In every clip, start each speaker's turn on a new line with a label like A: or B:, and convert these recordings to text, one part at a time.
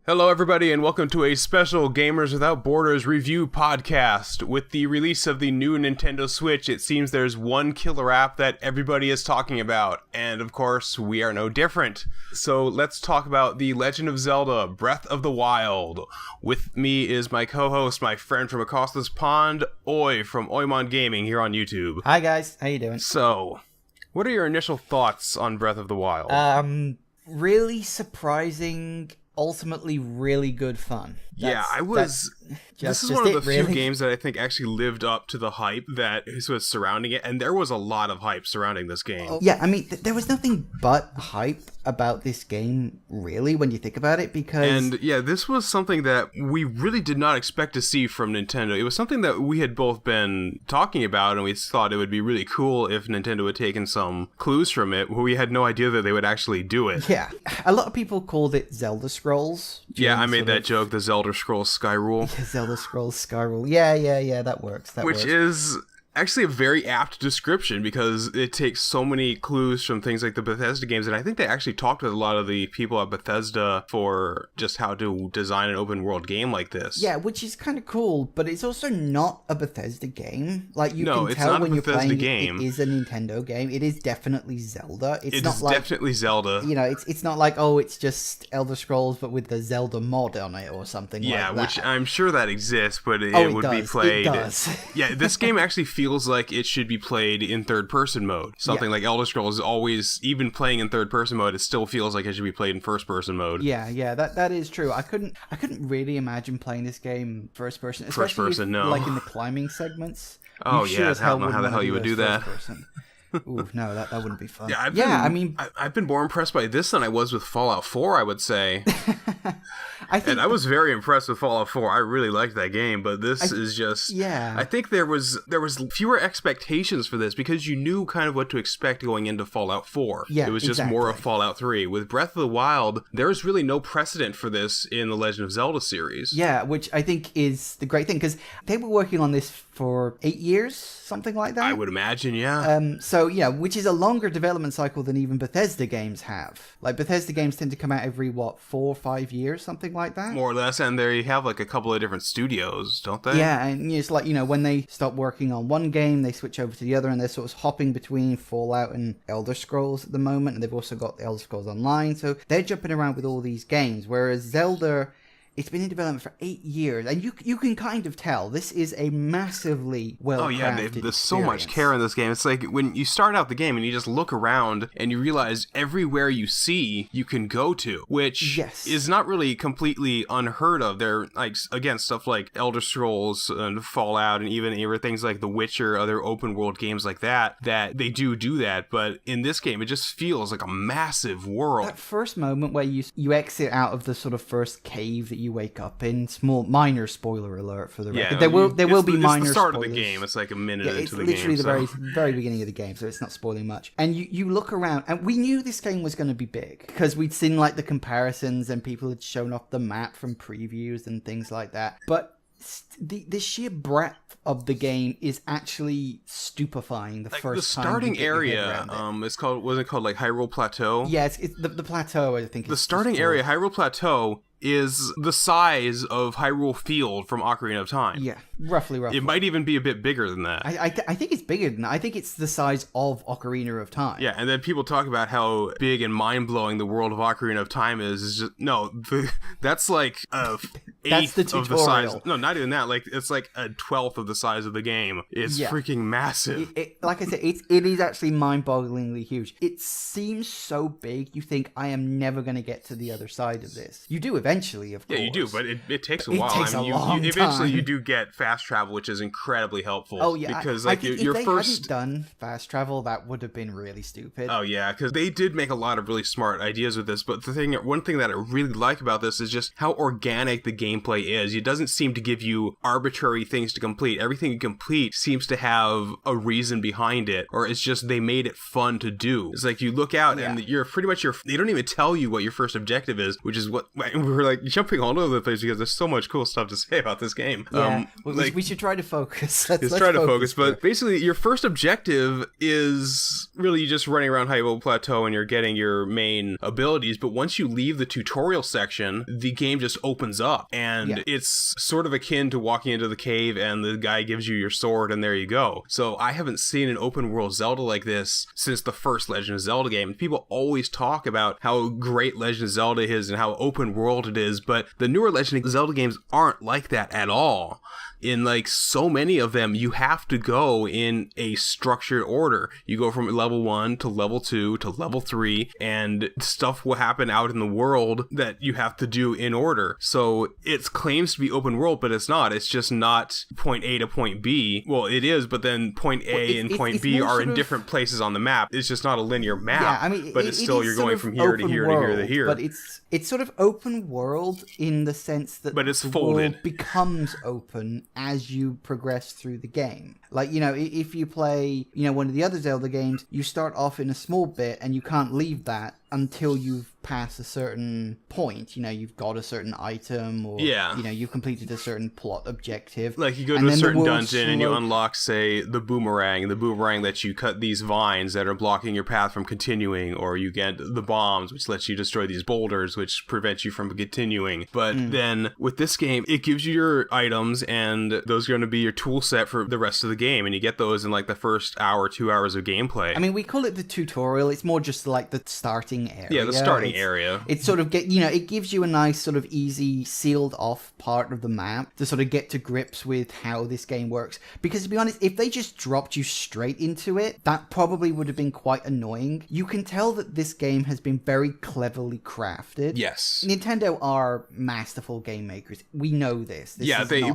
A: Hello everybody and welcome to a special Gamers Without Borders review podcast. With the release of the new Nintendo Switch, it seems there's one killer app that everybody is talking about, and of course, we are no different. So let's talk about the Legend of Zelda, Breath of the Wild. With me is my co-host, my friend from across this pond, Oi from Oymon Gaming here on YouTube.
B: Hi guys, how you doing?
A: So, what are your initial thoughts on Breath of the Wild?
B: Really surprising, ultimately really good fun. This is one of the few games that I think actually lived up to the hype that was surrounding it, and there was a lot of hype surrounding this game. Oh, yeah, I mean, there was nothing but hype about this game, really, when you think about it, because...
A: And, yeah, this was something that we really did not expect to see from Nintendo. It was something that we had both been talking about, and we thought it would be really cool if Nintendo had taken some clues from it. We had no idea that they would actually do it.
B: Yeah, a lot of people called it Zelda Scrolls.
A: Yeah, I made that joke, the Zelda Scrolls Skyrule.
B: Yeah, Zelda Scrolls Skyrule. Yeah, that works.
A: Which is actually a very apt description because it takes so many clues from things like the Bethesda games, and I think they actually talked with a lot of the people at Bethesda for just how to design an open world game like this.
B: Yeah, which is kind of cool, but it's also not a Bethesda game. Like, you can tell when you're playing it is a Nintendo game. It is definitely Zelda. It's
A: definitely Zelda.
B: You know, it's not like, oh, it's just Elder Scrolls, but with the Zelda mod on it or something like that.
A: Yeah, which I'm sure that exists, but it would be played.
B: It does.
A: Yeah, this game actually feels like it should be played in third-person mode. Something like Elder Scrolls is always, even playing in third-person mode, it still feels like it should be played in first-person mode.
B: Yeah, that is true. I couldn't really imagine playing this game first-person, especially
A: first-person, no.
B: Like in the climbing segments.
A: Oh yeah, I don't know how the hell you would do that.
B: Ooh, no, that wouldn't be fun.
A: I've been more impressed by this than I was with Fallout 4, I would say. I was very impressed with Fallout 4. I really liked that game, but this is just...
B: Yeah.
A: I think there was fewer expectations for this because you knew kind of what to expect going into Fallout 4.
B: Yeah,
A: it was just more of Fallout 3. With Breath of the Wild, there's really no precedent for this in the Legend of Zelda series.
B: Yeah, which I think is the great thing, because they were working on this for 8 years, something like that.
A: I would imagine, yeah.
B: Which is a longer development cycle than even Bethesda games have. Like, Bethesda games tend to come out every, 4 or 5 years, something like that?
A: More or less, and they have, like, a couple of different studios, don't they?
B: Yeah, and it's like, when they stop working on one game, they switch over to the other, and they're sort of hopping between Fallout and Elder Scrolls at the moment, and they've also got the Elder Scrolls Online, so they're jumping around with all these games, whereas Zelda... It's been in development for 8 years, and you can kind of tell this is a massively well-crafted
A: there's so much care in this game. It's like when you start out the game and you just look around and you realize everywhere you see you can go to, which is not really completely unheard of. There, like, again, stuff like Elder Scrolls and Fallout and even things like The Witcher, other open world games like that they do that, but in this game it just feels like a massive world.
B: That first moment where you exit out of the sort of first cave that you wake up in, minor spoiler alert for the record. There will be minor spoilers.
A: It's the start of the game. It's like a minute into the game.
B: It's literally the very beginning of the game, so it's not spoiling much. And you look around, and we knew this game was going to be big because we'd seen like the comparisons and people had shown off the map from previews and things like that. But the sheer breadth of the game is actually stupefying.
A: The starting area, was it called like Hyrule Plateau?
B: Yeah, it's the plateau, I think.
A: The starting area, Hyrule Plateau, is the size of Hyrule Field from Ocarina of Time.
B: Yeah, roughly.
A: It might even be a bit bigger than that.
B: I think it's bigger than that. I think it's the size of Ocarina of Time.
A: Yeah, and then people talk about how big and mind-blowing the world of Ocarina of Time is. That's like a eighth of the size. No, not even that. Like, it's like a 12th of the size of the game. It's freaking massive.
B: Like I said, it is actually mind-bogglingly huge. It seems so big, you think, I am never going to get to the other side of this. You do eventually, of course.
A: Yeah, you do, but it takes a while.
B: It takes a long time.
A: Eventually, you do get fast travel, which is incredibly helpful.
B: Oh, yeah.
A: Because,
B: if they hadn't done fast travel, that would have been really stupid.
A: Oh, yeah, because they did make a lot of really smart ideas with this, but one thing that I really like about this is just how organic the gameplay is. It doesn't seem to give you arbitrary things to complete. Everything you complete seems to have a reason behind it, or it's just they made it fun to do. It's like you look out and you're pretty much they don't even tell you what your first objective is, which is what we're like jumping all over the place because there's so much cool stuff to say about this game.
B: Yeah, we should try to focus.
A: Let's try to focus. But basically, your first objective is really just running around Hyrule Plateau and you're getting your main abilities. But once you leave the tutorial section, the game just opens up, and it's sort of akin to walking into the cave and the guy gives you your sword and there you go. So I haven't seen an open world Zelda like this since the first Legend of Zelda game. People always talk about how great Legend of Zelda is and how open world it is, but the newer Legend of Zelda games aren't like that at all. In like so many of them, you have to go in a structured order. You go from level 1 to level 2 to level 3, and stuff will happen out in the world that you have to do in order. So it claims to be open world, but it's not. It's just not point A to point B. Well, it is, but then point A and point B are in different places on the map. It's just not a linear map.
B: Yeah, I mean,
A: but it's still you're going from here to here to here to here.
B: But it's sort of open world in the sense that
A: but it's
B: the
A: folded.
B: world becomes open as you progress through the game. Like, you know, if you play, you know, one of the other Zelda games, you start off in a small bit and you can't leave that until you've passed a certain point. You know, you've got a certain item, or, you know, you've completed a certain plot objective.
A: Like, you go to a certain dungeon and you unlock, say, the boomerang lets you cut these vines that are blocking your path from continuing, or you get the bombs, which lets you destroy these boulders, which prevents you from continuing. But then, with this game, it gives you your items, and those are going to be your tool set for the rest of the game, and you get those in, like, the first hour, 2 hours of gameplay.
B: I mean, we call it the tutorial. It's more just, like, the starting area.
A: Yeah, the starting area.
B: It's sort of it gives you a nice sort of easy sealed off part of the map to sort of get to grips with how this game works. Because to be honest, if they just dropped you straight into it, that probably would have been quite annoying. You can tell that this game has been very cleverly crafted.
A: Yes.
B: Nintendo are masterful game makers. We know this.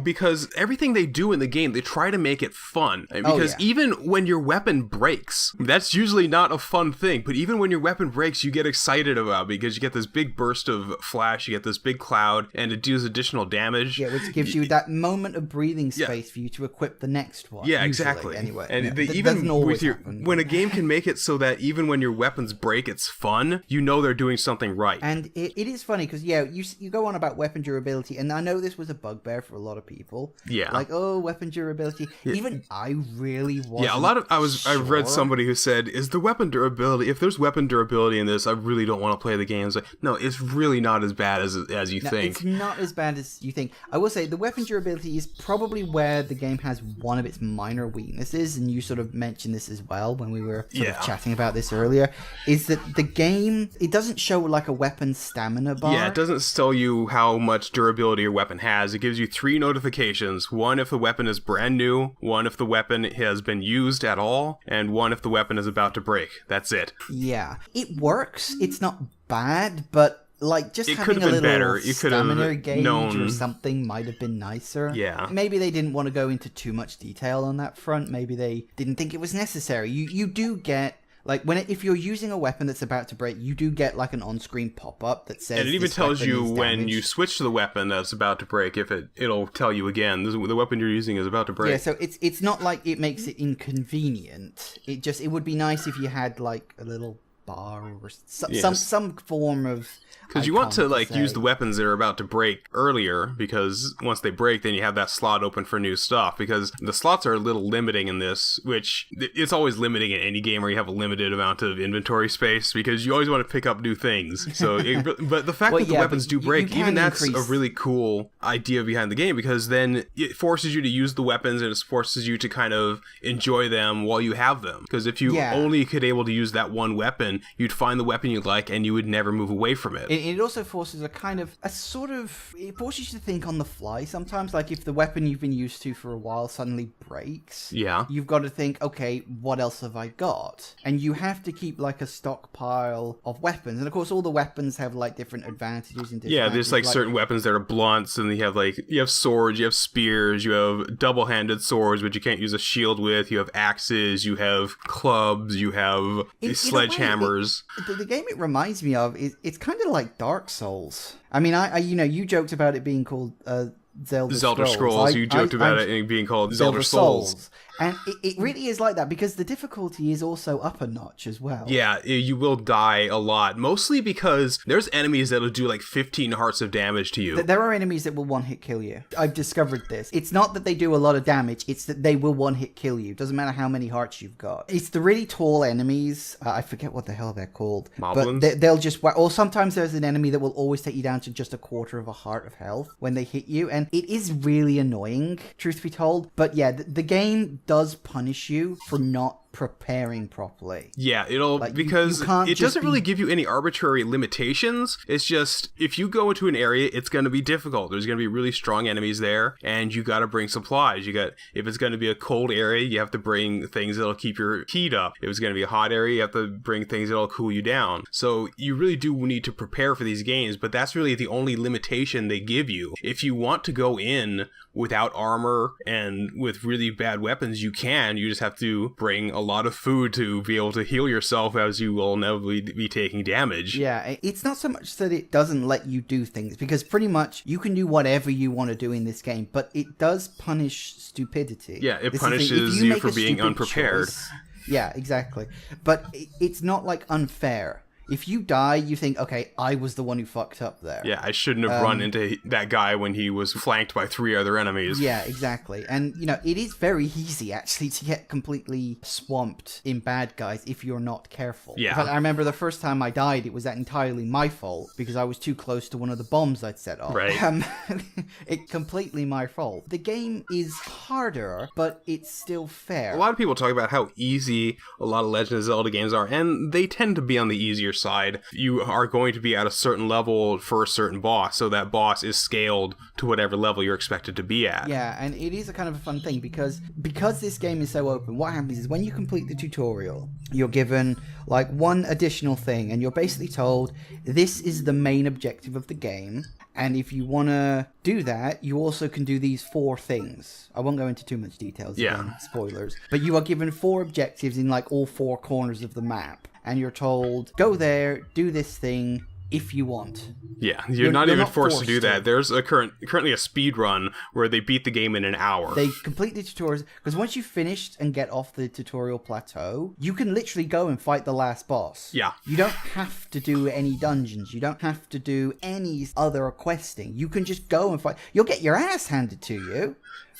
A: Because everything they do in the game, they try to make it fun. Because even when your weapon breaks, that's usually not a fun thing, but even when your weapon breaks, you get excited about because you get this big burst of flash, you get this big cloud, and it deals additional damage.
B: Yeah, which gives you that moment of breathing space for you to equip the next one.
A: Yeah,
B: usually,
A: exactly.
B: Anyway,
A: and even with when a game can make it so that even when your weapons break, it's fun, you know they're doing something right.
B: And it is funny because you go on about weapon durability, and I know this was a bugbear for a lot of people.
A: Yeah,
B: like, oh, weapon durability. Yeah. Even I really wasn't.
A: Yeah, a lot of I've read somebody who said, "Is the weapon durability? If there's weapon durability in this, I really don't want to play the game." It's like, no, it's really not as bad as you think.
B: It's not as bad as you think. I will say the weapon durability is probably where the game has one of its minor weaknesses, and you sort of mentioned this as well when we were sort of chatting about this earlier, is that the game, it doesn't show like a weapon stamina bar.
A: Yeah, it doesn't tell you how much durability your weapon has. It gives you 3 notifications. 1 if the weapon is brand new, 1 if the weapon has been used at all, and 1 if the weapon is about to break. That's it.
B: Yeah. It works. It's not bad, but like just having a little
A: better. You
B: stamina gauge or something might have been nicer.
A: Yeah.
B: Maybe they didn't want to go into too much detail on that front. Maybe they didn't think it was necessary. You do get, like, if you're using a weapon that's about to break, you do get like an on-screen pop-up that says.
A: And it even tells you when you switch to the weapon that's about to break. If it'll tell you again, the weapon you're using is about to break.
B: Yeah, so it's not like it makes it inconvenient. It would be nice if you had like a little bar or some form of.
A: Because you want to use the weapons that are about to break earlier, because once they break, then you have that slot open for new stuff. Because the slots are a little limiting in this, which it's always limiting in any game where you have a limited amount of inventory space, because you always want to pick up new things. So, but the fact that the weapons do break, even that's a really cool idea behind the game, because then it forces you to use the weapons and it forces you to kind of enjoy them while you have them. Because if you only could able to use that one weapon, you'd find the weapon you like and you would never move away from it.
B: It also forces it forces you to think on the fly sometimes. Like, if the weapon you've been used to for a while suddenly breaks, you've got to think, okay, what else have I got? And you have to keep like a stockpile of weapons. And of course, all the weapons have like different advantages and
A: there's like certain weapons that are blunts, and you have swords, you have spears, you have double-handed swords, which you can't use a shield with, you have axes, you have clubs, you have sledgehammers.
B: The game it reminds me of is it's kind of like like Dark Souls. I mean, I you joked about it being called Zelda
A: Scrolls. You joked about it being called Zelda Souls.
B: And it really is like that, because the difficulty is also up a notch as well.
A: Yeah, you will die a lot, mostly because there's enemies that'll do like 15 hearts of damage to you.
B: There are enemies that will one-hit kill you. I've discovered this. It's not that they do a lot of damage, it's that they will one-hit kill you. Doesn't matter how many hearts you've got. It's the really tall enemies. I forget what the hell they're called.
A: Moblins?
B: But they'll just... Or sometimes there's an enemy that will always take you down to just a quarter of a heart of health when they hit you. And it is really annoying, truth be told. But yeah, the game does punish you for not preparing properly.
A: Yeah, it'll like, because it doesn't really give you any arbitrary limitations. It's just if you go into an area, it's going to be difficult. There's going to be really strong enemies there, and you got to bring supplies. If it's going to be a cold area, you have to bring things that'll keep your heat up. If it's going to be a hot area, you have to bring things that'll cool you down. So you really do need to prepare for these games, but that's really the only limitation they give you. If you want to go in without armor and with really bad weapons, you can. You just have to bring a lot of food to be able to heal yourself, as you will inevitably be taking damage.
B: Yeah, it's not so much that it doesn't let you do things, because pretty much you can do whatever you want to do in this game, but it does punish stupidity.
A: Yeah, it punishes you for being unprepared.
B: Yeah, exactly. But it's not like unfair. If you die, you think, okay, I was the one who fucked up there.
A: Yeah, I shouldn't have run into that guy when he was flanked by 3 other enemies.
B: Yeah, exactly. And, it is very easy, actually, to get completely swamped in bad guys if you're not careful.
A: Yeah.
B: In fact, I remember the first time I died, it was entirely my fault, because I was too close to one of the bombs I'd set off.
A: Right.
B: It's completely my fault. The game is harder, but it's still fair.
A: A lot of people talk about how easy a lot of Legend of Zelda games are, and they tend to be on the easier side. You are going to be at a certain level for a certain boss, so that boss is scaled to whatever level you're expected to be at.
B: Yeah, and it is a kind of a fun thing, because this game is so open, what happens is when you complete the tutorial, you're given like one additional thing, and you're basically told this is the main objective of the game, and if you want to do that, you also can do these 4 things. I won't go into too much details again, spoilers, but you are given 4 objectives in like all 4 corners of the map. And you're told, go there, do this thing, if you want.
A: Yeah, you're not even forced to do that. There's currently a speed run where they beat the game in an hour.
B: They complete the tutorials, because once you've finished and get off the tutorial plateau, you can literally go and fight the last boss.
A: Yeah.
B: You don't have to do any dungeons. You don't have to do any other questing. You can just go and fight. You'll get your ass handed to you,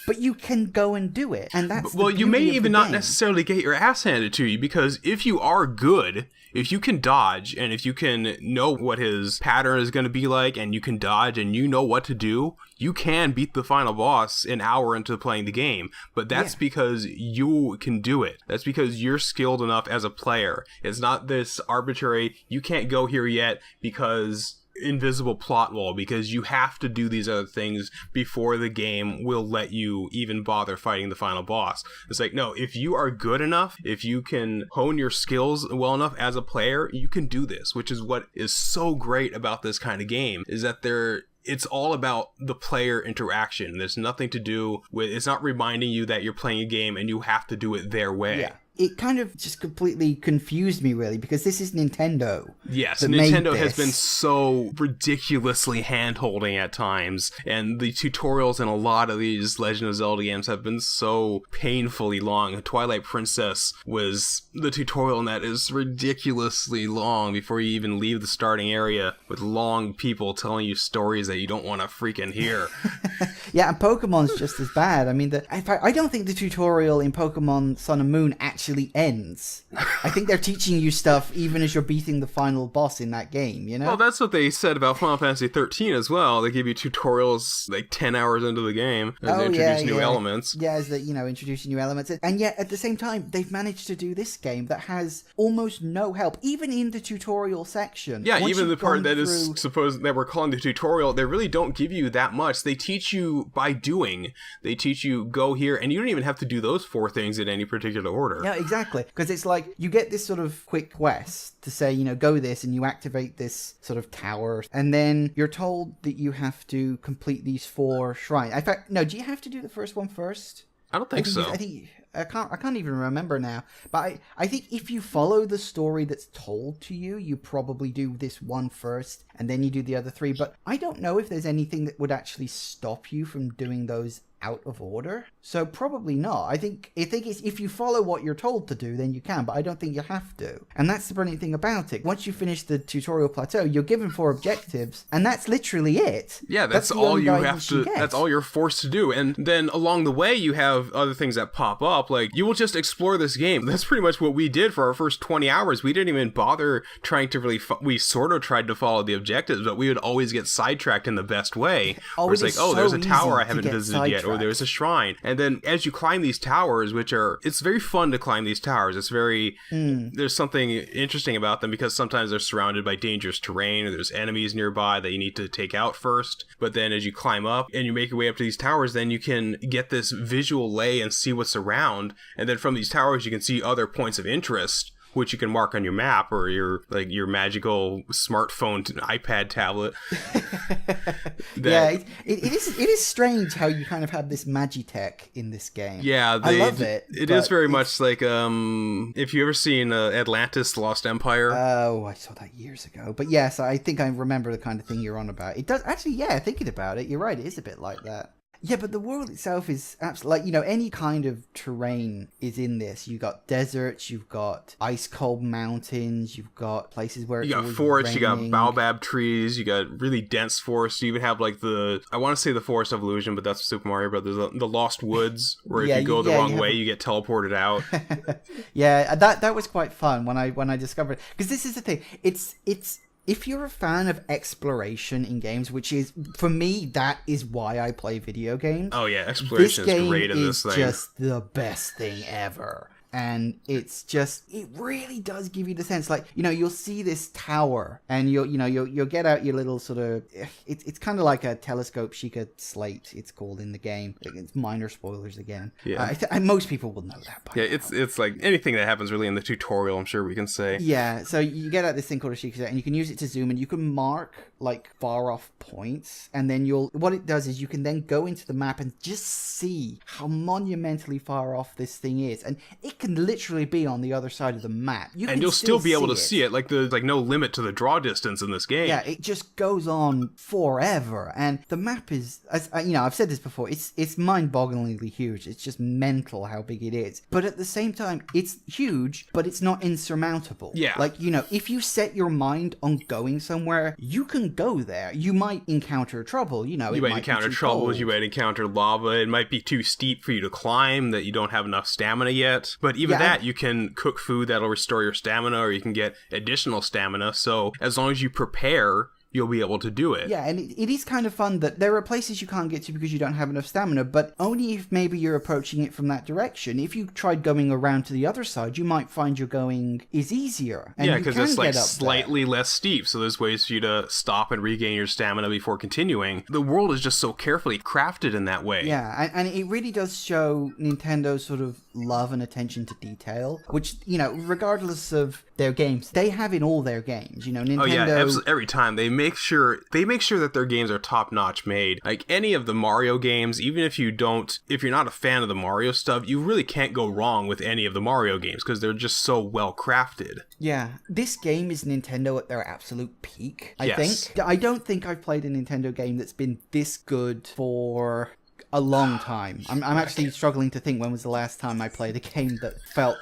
B: but you can go and do it. And that's
A: well, you may even not necessarily get your ass handed to you, because if you are good, if you can dodge, and if you can know what his pattern is going to be like, and you can dodge and you know what to do, you can beat the final boss an hour into playing the game. But that's because you can do it. That's because you're skilled enough as a player. It's not this arbitrary, you can't go here yet because invisible plot wall, because you have to do these other things before the game will let you even bother fighting the final boss. It's like, no, if you are good enough, if you can hone your skills well enough as a player, you can do this, which is what is so great about this kind of game, is that it's all about the player interaction. There's nothing to do with, it's not reminding you that you're playing a game and you have to do it their way.
B: Yeah. It kind of just completely confused me, really, because this is Nintendo.
A: Yes, Nintendo has been so ridiculously hand-holding at times, and the tutorials in a lot of these Legend of Zelda games have been so painfully long. Twilight Princess was the tutorial, and that is ridiculously long before you even leave the starting area, with long people telling you stories that you don't want to freaking hear.
B: Yeah, and Pokemon's just as bad. I mean, in fact, I don't think the tutorial in Pokemon Sun and Moon actually ends. I think they're teaching you stuff even as you're beating the final boss in that game, you know?
A: Well, that's what they said about Final Fantasy 13 as well. They give you tutorials like 10 hours into the game as they introduce new elements.
B: Yeah, as they, introducing new elements. And yet, at the same time, they've managed to do this game that has almost no help, even in the tutorial section.
A: Yeah, even the part that is supposed that we're calling the tutorial, they really don't give you that much. They teach you by doing. They teach you, go here, and you don't even have to do those 4 things in any particular order.
B: Yeah, exactly. Because it's like, you get this sort of quick quest to say, go this, and you activate this sort of tower, and then you're told that you have to complete these 4 shrines. In fact, no, do you have to do the first one first?
A: I don't think so.
B: I can't even remember now. But I think if you follow the story that's told to you, you probably do this one first and then you do the other three. But I don't know if there's anything that would actually stop you from doing those out of order. So probably not. I think it's, if you follow what you're told to do, then you can, but I don't think you have to. And that's the brilliant thing about it. Once you finish the tutorial plateau, you're given 4 objectives, and that's literally it.
A: Yeah, that's all you have to, that's all you're forced to do. And then along the way, you have other things that pop up, like you will just explore this game. That's pretty much what we did for our first 20 hours. We didn't even bother trying to really, we sort of tried to follow the objectives, but we would always get sidetracked in the best way. Where it's like, oh, there's a tower I haven't visited yet, or there's a shrine. And then as you climb these towers, which are, it's very fun to climb these towers. It's very, there's something interesting about them because sometimes they're surrounded by dangerous terrain, or there's enemies nearby that you need to take out first. But then as you climb up and you make your way up to these towers, then you can get this visual lay and see what's around. And then from these towers, you can see other points of interest, which you can mark on your map or your magical smartphone iPad tablet.
B: Yeah, it is strange how you kind of have this magitech in this game.
A: Yeah,
B: I love it.
A: It is very much like if you ever seen Atlantis: Lost Empire.
B: Oh, I saw that years ago. But yes, I think I remember the kind of thing you're on about. It does actually. Yeah, thinking about it, you're right. It is a bit like that. Yeah, but the world itself is absolutely, like, any kind of terrain is in this. You've got deserts, you've got ice cold mountains, you've got places where it's always
A: forests,
B: raining.
A: you got baobab trees, you got really dense forests. You even have like I want to say the Forest of Illusion, but that's Super Mario Brothers, the Lost Woods, where if you go the wrong way, you get teleported out.
B: Yeah, that was quite fun when I discovered it. Because this is the thing, it's if you're a fan of exploration in games, which is, for me, that is why I play video games.
A: Oh yeah, exploration is great in this thing.
B: This game is just the best thing ever. And it's just, it really does give you the sense, like, you'll see this tower and you'll get out your little sort of, it's kind of like a telescope Sheikah slate, it's called in the game. It's minor spoilers again. Yeah. Most people will know that by now.
A: It's like anything that happens really in the tutorial, I'm sure we can say.
B: Yeah, so you get out this thing called a Sheikah slate and you can use it to zoom and you can mark like far off points, and then what it does is you can then go into the map and just see how monumentally far off this thing is, and it can literally be on the other side of the map.
A: You'll still be able to see it. Like there's like no limit to the draw distance in this game.
B: Yeah, it just goes on forever, and the map is, as I've said this before, it's mind-bogglingly huge. It's just mental how big it is. But at the same time, it's huge, but it's not insurmountable.
A: Yeah.
B: Like, if you set your mind on going somewhere, you can go there. You might encounter trouble. You might
A: encounter troubles. You might encounter lava. It might be too steep for you to climb, that you don't have enough stamina yet. But even you can cook food that'll restore your stamina, or you can get additional stamina. So as long as you prepare, you'll be able to do it.
B: Yeah, and it is kind of fun that there are places you can't get to because you don't have enough stamina, but only if maybe you're approaching it from that direction. If you tried going around to the other side, you might find your going is easier. And
A: because it's like slightly less steep, so there's ways for you to stop and regain your stamina before continuing. The world is just so carefully crafted in that way.
B: Yeah, and it really does show Nintendo's sort of love and attention to detail, which, regardless of their games, they have in all their games. Nintendo...
A: Oh yeah, every time they make sure that their games are top-notch made. Like any of the Mario games, even if you're not a fan of the Mario stuff, you really can't go wrong with any of the Mario games because they're just so well crafted.
B: Yeah, this game is Nintendo at their absolute peak, I think. I don't think I've played a Nintendo game that's been this good for a long time. I'm actually struggling to think when was the last time I played a game that felt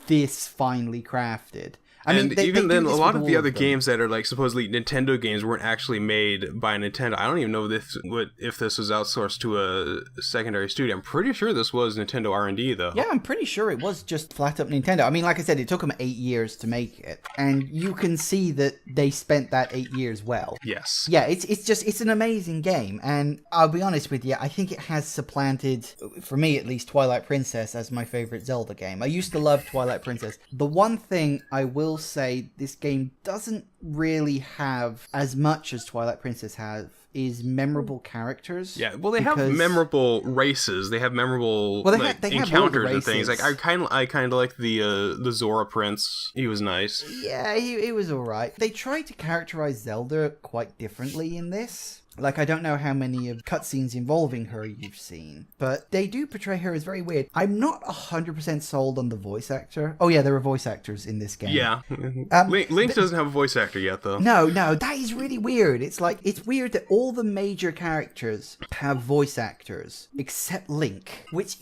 B: this finely crafted. I mean, they
A: a lot of the other games that are like supposedly Nintendo games weren't actually made by Nintendo. I don't even know if this was outsourced to a secondary studio. I'm pretty sure this was Nintendo R&D though.
B: Yeah, I'm pretty sure it was just flat up Nintendo. I mean, like I said, it took them 8 years to make it, and you can see that they spent that 8 years well.
A: Yes.
B: Yeah, it's an amazing game, and I'll be honest with you, I think it has supplanted, for me at least, Twilight Princess as my favorite Zelda game. I used to love Twilight Princess. The one thing I will say this game doesn't really have as much as Twilight Princess has is memorable characters.
A: Yeah, well, they have memorable races. They have memorable encounters and things. Like I kind of like the Zora Prince. He was nice.
B: Yeah, he was all right. They tried to characterize Zelda quite differently in this. Like, I don't know how many of cutscenes involving her you've seen, but they do portray her as very weird. I'm not 100% sold on the voice actor. Oh yeah, there are voice actors in this game.
A: Yeah. Link doesn't have a voice actor yet, though.
B: No, that is really weird. It's weird that all the major characters have voice actors, except Link, which,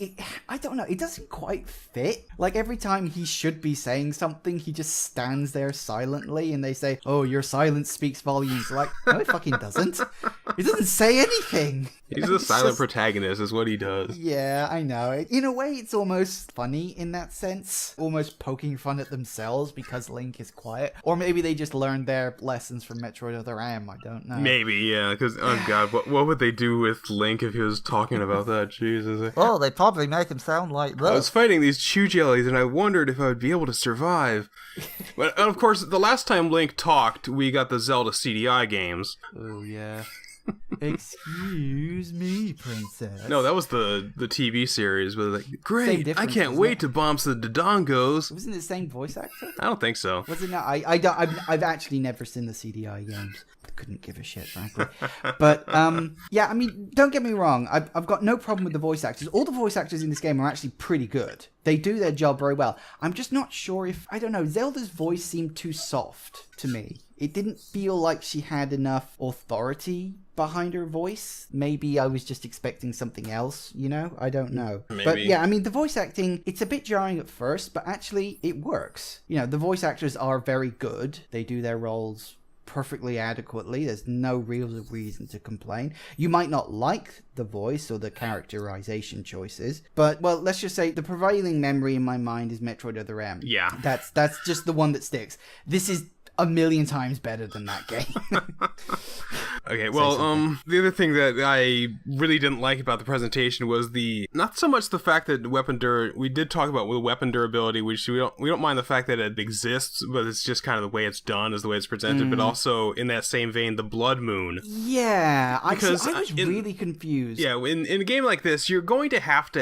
B: I don't know, it doesn't quite fit. Like, every time he should be saying something, he just stands there silently, and they say, "Oh, your silence speaks volumes." Like, no, it fucking doesn't. It doesn't say anything.
A: He's the silent protagonist, is what he does.
B: Yeah, I know. In a way, it's almost funny in that sense. Almost poking fun at themselves because Link is quiet. Or maybe they just learned their lessons from Metroid Other M. I don't know.
A: Maybe, yeah. Because, oh god, what would they do with Link if he was talking about that? Jesus.
C: Oh, they'd probably make him sound like this.
A: I was fighting these chew jellies and I wondered if I would be able to survive. But, of course, the last time Link talked, we got the Zelda CDI games.
B: Oh, yeah. Excuse me, princess.
A: No, that was the TV series. But like, great! I can't wait to bomb the Dodongos.
B: Wasn't it the same voice actor?
A: I don't think so.
B: Was it not? I've actually never seen the CDI games. Couldn't give a shit, frankly. But yeah, I mean, don't get me wrong. I've got no problem with the voice actors. All the voice actors in this game are actually pretty good. They do their job very well. I'm just not sure if, I don't know, Zelda's voice seemed too soft to me. It didn't feel like she had enough authority behind her voice. Maybe I was just expecting something else, you know? I don't know.
A: Maybe.
B: But yeah, I mean, the voice acting, it's a bit jarring at first, but actually it works. You know, the voice actors are very good. They do their roles perfectly adequately. There's no real reason to complain. You might not like the voice or the characterization choices, but, well, let's just say the prevailing memory in my mind is Metroid Other M.
A: Yeah.
B: That's just the one that sticks. This is a million times better than that game.
A: Okay, well, the other thing that I really didn't like about the presentation was not so much the fact that we did talk about weapon durability, which we don't mind the fact that it exists, but it's just kind of the way it's done is the way it's presented, but also in that same vein, the Blood Moon.
B: Yeah, I was really confused.
A: Yeah, in a game like this, you're going to have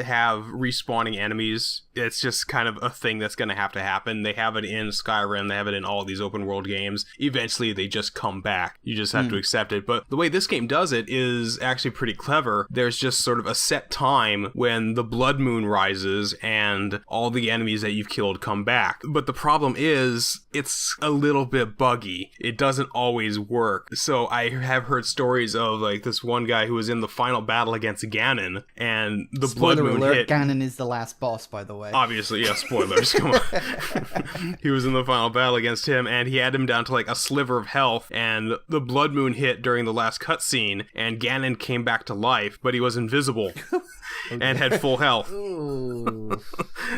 A: respawning enemies. It's just kind of a thing that's going to happen. They have it in Skyrim, they have it in all these open world games. Eventually, they just come back. You just have to accept it. But the way this game does it is actually pretty clever. There's just sort of a set time when the Blood Moon rises and all the enemies that you've killed come back. But the problem is, it's a little bit buggy. It doesn't always work. So I have heard stories of like this one guy who was in the final battle against Ganon, and the Blood Moon hit.
B: Ganon is the last boss, by the way.
A: Obviously, yeah, spoilers, come on. He was in the final battle against him, and he had him down to like a sliver of health, and the Blood Moon hit during the last cutscene, and Ganon came back to life, but he was invisible. And had full health.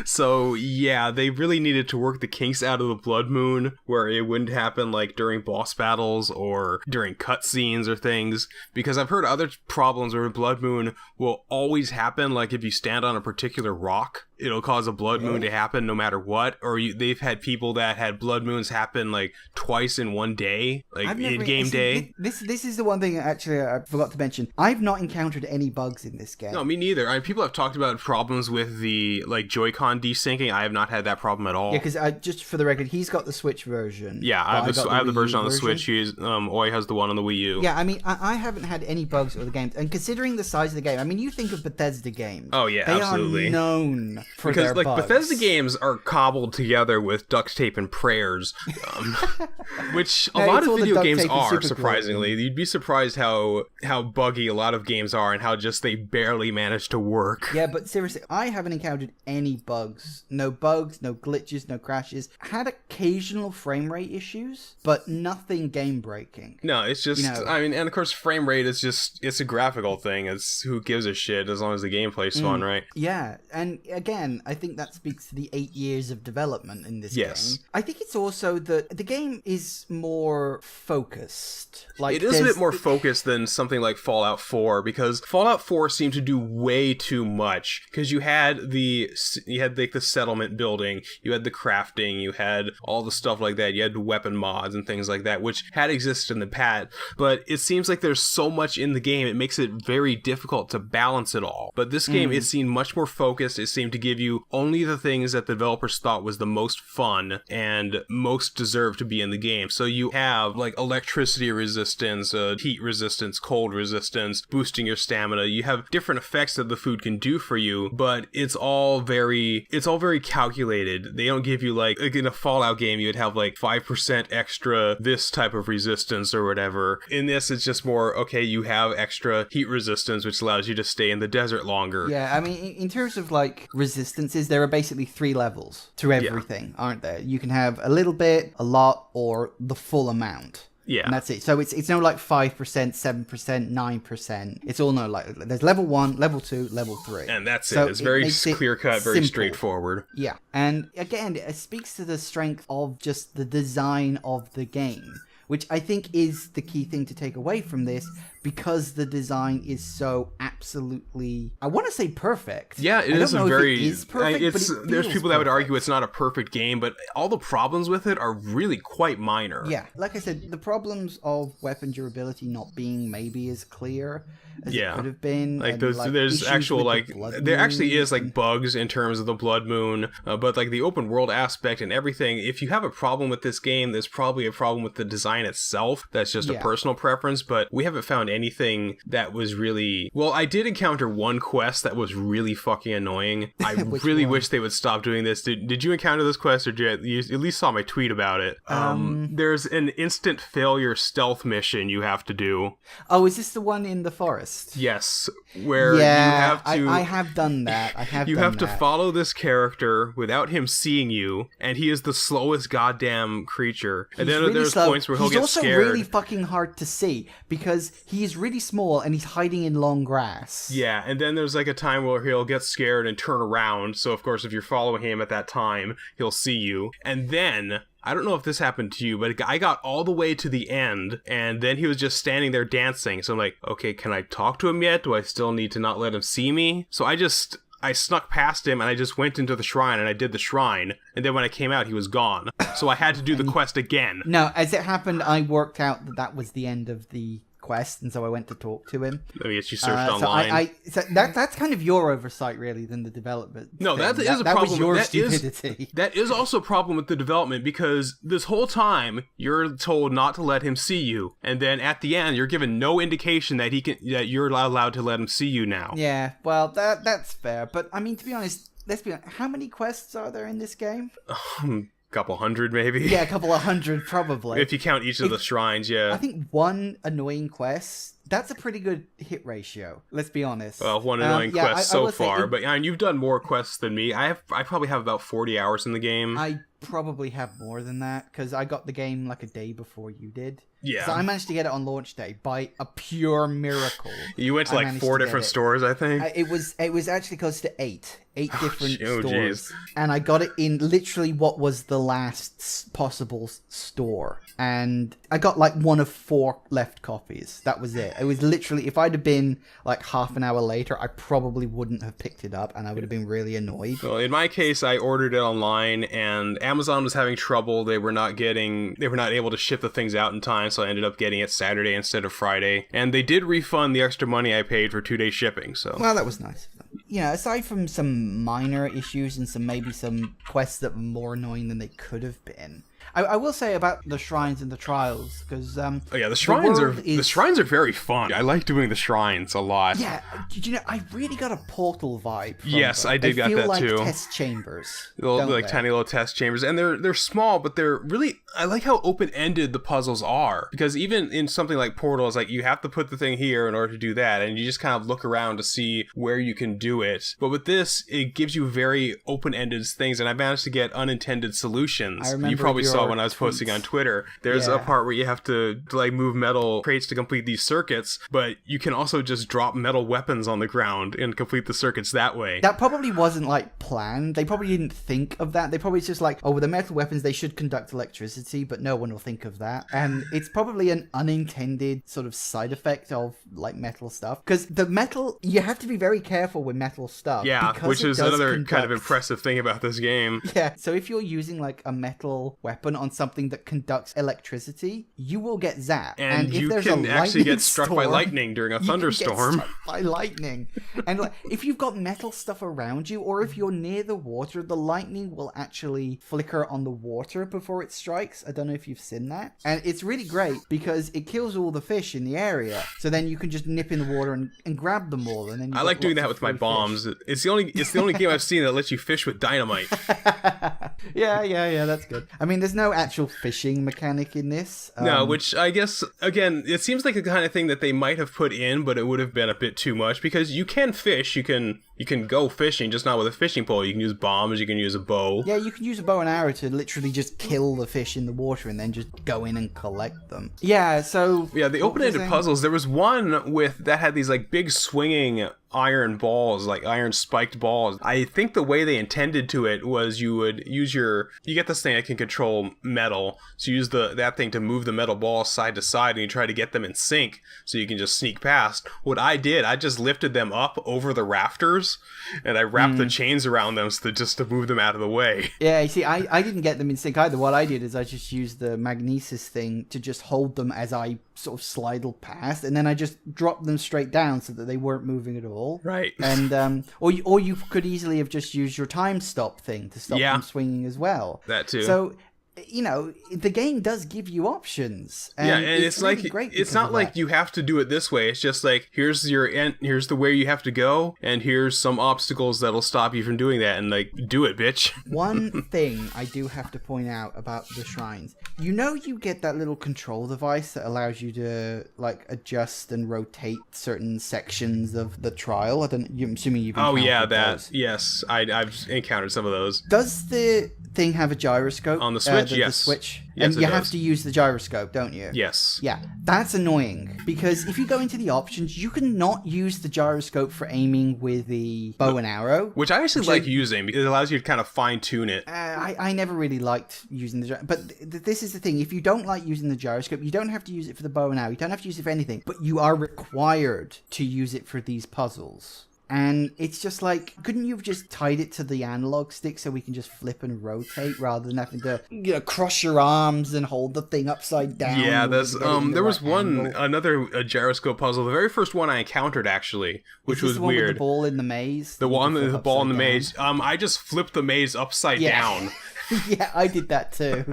A: So, yeah, they really needed to work the kinks out of the Blood Moon, where it wouldn't happen, like, during boss battles or during cutscenes or things, because I've heard other problems where Blood Moon will always happen, like, if you stand on a particular rock, it'll cause a Blood Moon to happen no matter what, or they've had people that had Blood Moons happen, like, twice in one day, like, in-game day.
B: This is the one thing, actually, I forgot to mention. I've not encountered any bugs in this game.
A: No, me neither. I mean, people have talked about problems with the, like, Joy-Con desyncing. I have not had that problem at all.
B: Yeah, because just for the record, he's got the Switch version.
A: Yeah, I have the version on the Switch. Oi has the one on the Wii U.
B: Yeah, I mean, I haven't had any bugs with the games. And considering the size of the game, I mean, you think of Bethesda games.
A: Oh, yeah, absolutely.
B: They are known for their bugs.
A: Because, like, Bethesda games are cobbled together with duct tape and prayers, which a lot of video games are, surprisingly. You'd be surprised how buggy a lot of games are and how just they barely manage to work.
B: Yeah, but seriously, I haven't encountered any bugs. No bugs, no glitches, no crashes. Had occasional frame rate issues, but nothing game breaking.
A: No, it's just, I mean, and of course frame rate is just, it's a graphical thing. It's who gives a shit as long as the gameplay's fun, right?
B: Yeah, and again, I think that speaks to the 8 years of development in this game. I think it's also that the game is more focused. Like,
A: it is a bit more focused than something like Fallout 4, because Fallout 4 seemed to do way too much, because you had the settlement building, you had the crafting, you had all the stuff like that, you had the weapon mods and things like that, which had existed in the past, but it seems like there's so much in the game, it makes it very difficult to balance it all. But this game, it seemed much more focused. It seemed to give you only the things that the developers thought was the most fun and most deserved to be in the game. So you have like electricity resistance, heat resistance, cold resistance, boosting your stamina. You have different effects that the food can do for you, but it's all very calculated. They don't give you like in a Fallout game, you'd have like 5% extra this type of resistance or whatever. In this, it's just more, okay, you have extra heat resistance, which allows you to stay in the desert longer.
B: Yeah, I mean, in terms of like resistances, there are basically 3 levels to everything, aren't there? You can have a little bit, a lot, or the full amount.
A: Yeah.
B: And that's it. So it's no like 5%, 7%, 9%. It's all no like, there's level 1, level 2, level 3.
A: And that's it. It's very clear-cut, very straightforward.
B: Yeah. And again, it speaks to the strength of just the design of the game, which I think is the key thing to take away from this, because the design is so absolutely, I want to say perfect.
A: Yeah, it is a very,
B: it is perfect, but
A: there's people that would argue it's not a perfect game, but all the problems with it are really quite minor.
B: Yeah, like I said, the problems of weapon durability not being maybe as clear as it could have been.
A: Like there's actual like, there actually is like bugs in terms of the blood moon, but like the open world aspect and everything, if you have a problem with this game, there's probably a problem with the design itself. That's just a personal preference, but we haven't found anything that was really, well, I did encounter one quest that was really fucking annoying. I really wish they would stop doing this. Did you encounter this quest, or did you at least saw my tweet about it? There's an instant failure stealth mission you have to do.
B: Oh, is this the one in the forest?
A: Yes, where you have to,
B: I have done that.
A: You have to follow this character without him seeing you, and he is the slowest goddamn creature. And then there's points where he'll get scared.
B: He's also really fucking hard to see, because he's really small and he's hiding in long grass.
A: Yeah, and then there's like a time where he'll get scared and turn around, so of course if you're following him at that time, he'll see you. And then, I don't know if this happened to you, but I got all the way to the end, and then he was just standing there dancing. So I'm like, okay, can I talk to him yet? Do I still need to not let him see me? So I snuck past him, and I just went into the shrine, and I did the shrine, and then when I came out, he was gone. So I had to do the quest again.
B: No, as it happened, I worked out that was the end of the quest, and so I went to talk to him.
A: Let me get you searched online.
B: So that's kind of your oversight, really, than the development.
A: No, that is a problem.
B: That was your stupidity.
A: That is also a problem with the development, because this whole time you're told not to let him see you, and then at the end you're given no indication that that you're allowed to let him see you now.
B: Yeah, well, that's fair. But I mean, to be honest, let's be honest. How many quests are there in this game?
A: Couple hundred, maybe.
B: Yeah, a couple of hundred, probably.
A: If you count each of the shrines, yeah.
B: I think one annoying quest, that's a pretty good hit ratio. Let's be honest.
A: Well, one annoying quest so far, but you've done more quests than me. I probably have about 40 hours in the game.
B: I probably have more than that, because I got the game like a day before you did.
A: Yeah.
B: So I managed to get it on launch day by a pure miracle.
A: You went to like 4 different stores, I think.
B: It was actually close to 8 different stores.
A: Geez.
B: And I got it in literally what was the last possible store. And I got like one of 4 left copies. That was it. It was literally, if I'd have been like half an hour later, I probably wouldn't have picked it up, and I would have been really annoyed.
A: Well, in my case, I ordered it online, and Amazon was having trouble. They were not able to ship the things out in time, so I ended up getting it Saturday instead of Friday. And they did refund the extra money I paid for 2-day shipping, so.
B: Well, that was nice. You know, aside from some minor issues and maybe some quests that were more annoying than they could have been, I will say about the shrines and the trials, because
A: the shrines are very fun. I like doing the shrines a lot.
B: Yeah, you know, I really got a Portal vibe from
A: yes,
B: them.
A: I did get that
B: too. They feel
A: too.
B: like test chambers,
A: tiny little test chambers, and they're small, but they're really. I like how open-ended the puzzles are, because even in something like Portal, it's like you have to put the thing here in order to do that, and you just kind of look around to see where you can do it. But with this, it gives you very open-ended things, and I managed to get unintended solutions.
B: I remember
A: you probably saw saw when I was posting on Twitter. There's a part where you have to like move metal crates to complete these circuits, but you can also just drop metal weapons on the ground and complete the circuits that way.
B: That probably wasn't like planned. They probably didn't think of that. They probably just like, oh, with the metal weapons, they should conduct electricity, but no one will think of that. And it's probably an unintended sort of side effect of like metal stuff. Because the metal, you have to be very careful with metal stuff.
A: Yeah, which is another kind of impressive thing about this game.
B: Yeah, so if you're using like a metal weapon on something that conducts electricity, you will get zapped.
A: And you can actually get struck by lightning during a thunderstorm.
B: By lightning. And like, if you've got metal stuff around you, or if you're near the water, the lightning will actually flicker on the water before it strikes. I don't know if you've seen that. And it's really great because it kills all the fish in the area. So then you can just nip in the water and grab them all. And then
A: I like doing that with my bombs. Fish. It's the only game I've seen that lets you fish with dynamite.
B: Yeah, that's good. I mean, there's no actual fishing mechanic in this.
A: No, which I guess, again, it seems like the kind of thing that they might have put in, but it would have been a bit too much, because you can fish, you can go fishing, just not with a fishing pole. You can use bombs, you can use a bow.
B: Yeah, you can use a bow and arrow to literally just kill the fish in the water and then just go in and collect them. Yeah, so...
A: Yeah, the open-ended puzzles, there was one that had these like big swinging iron balls, like iron spiked balls. I think the way they intended to it was you would use you get this thing that can control metal, so you use that thing to move the metal balls side to side, and you try to get them in sync so you can just sneak past. What I did, I just lifted them up over the rafters and I wrapped the chains around them just to move them out of the way.
B: Yeah, you see, I didn't get them in sync either. What I did is I just used the magnesis thing to just hold them as I sort of slidle past, and then I just dropped them straight down so that they weren't moving at all.
A: Right.
B: And or you could easily have just used your time stop thing to stop them swinging as well.
A: That too.
B: So, you know, the game does give you options.
A: And it's really like great. It's not like you have to do it this way. It's just like, here's the way you have to go, and here's some obstacles that'll stop you from doing that, and like, do it, bitch.
B: One thing I do have to point out about the shrines, you know, you get that little control device that allows you to like adjust and rotate certain sections of the trial. I'm assuming you've encountered those.
A: Yes, I've encountered some of those.
B: Does the thing have a gyroscope
A: on the Switch?
B: The
A: yes.
B: Switch.
A: Yes,
B: and you have to use the gyroscope, don't you?
A: Yes.
B: Yeah, that's annoying, because if you go into the options, you can not use the gyroscope for aiming with the bow and arrow.
A: Which I actually like using, because it allows you to kind of fine-tune it.
B: I never really liked using the gyroscope. But this is the thing, if you don't like using the gyroscope, you don't have to use it for the bow and arrow, you don't have to use it for anything, but you are required to use it for these puzzles. And it's just like, couldn't you have just tied it to the analog stick so we can just flip and rotate rather than having to, you know, cross your arms and hold the thing upside down?
A: Yeah, there was another gyroscope puzzle, the very first one I encountered actually, which was
B: the one
A: weird.
B: With the ball in the maze.
A: The ball in the maze. I just flipped the maze upside down.
B: Yeah, I did that too.